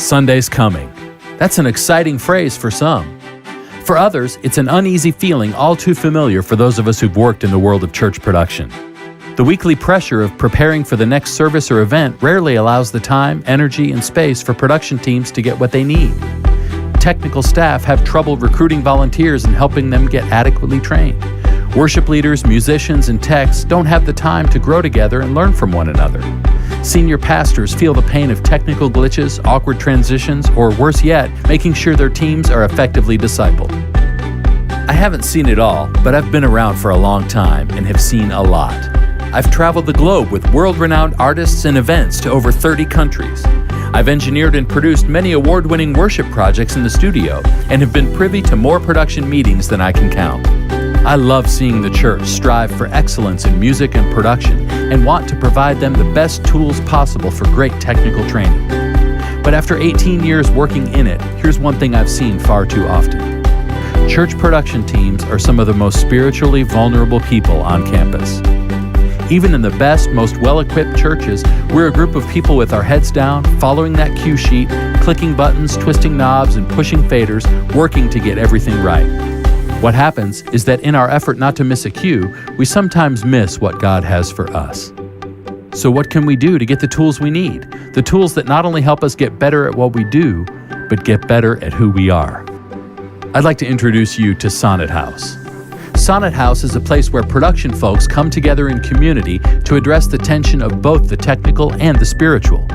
Sunday's coming. That's an exciting phrase for some. For others, it's an uneasy feeling all too familiar for those of us who've worked in the world of church production. The weekly pressure of preparing for the next service or event rarely allows the time, energy, and space for production teams to get what they need. Technical staff have trouble recruiting volunteers and helping them get adequately trained. Worship leaders, musicians, and techs don't have the time to grow together and learn from one another. Senior pastors feel the pain of technical glitches, awkward transitions, or worse yet, making sure their teams are effectively discipled. I haven't seen it all, but I've been around for a long time and have seen a lot. I've traveled the globe with world-renowned artists and events to over 30 countries. I've engineered and produced many award-winning worship projects in the studio and have been privy to more production meetings than I can count. I love seeing the church strive for excellence in music and production and want to provide them the best tools possible for great technical training. But after 18 years working in it, here's one thing I've seen far too often. Church production teams are some of the most spiritually vulnerable people on campus. Even in the best, most well-equipped churches, we're a group of people with our heads down, following that cue sheet, clicking buttons, twisting knobs, and pushing faders, working to get everything right. What happens is that in our effort not to miss a cue, we sometimes miss what God has for us. So what can we do to get the tools we need? The tools that not only help us get better at what we do, but get better at who we are. I'd like to introduce you to Sonnet House. Sonnet House is a place where production folks come together in community to address the tension of both the technical and the spiritual.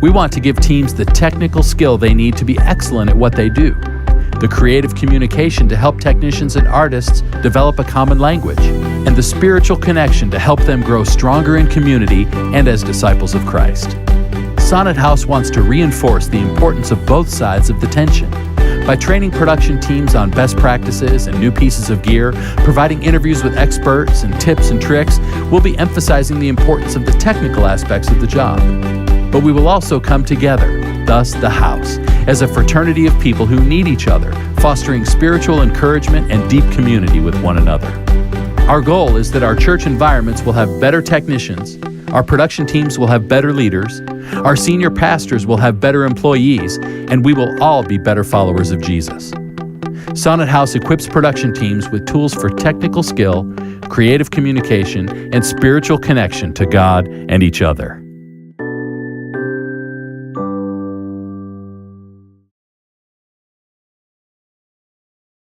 We want to give teams the technical skill they need to be excellent at what they do, the creative communication to help technicians and artists develop a common language, and the spiritual connection to help them grow stronger in community and as disciples of Christ. Sonnet House wants to reinforce the importance of both sides of the tension. By training production teams on best practices and new pieces of gear, providing interviews with experts and tips and tricks, we'll be emphasizing the importance of the technical aspects of the job. But we will also come together, thus the house, as a fraternity of people who need each other, fostering spiritual encouragement and deep community with one another. Our goal is that our church environments will have better technicians, our production teams will have better leaders, our senior pastors will have better employees, and we will all be better followers of Jesus. Sonnet House equips production teams with tools for technical skill, creative communication, and spiritual connection to God and each other.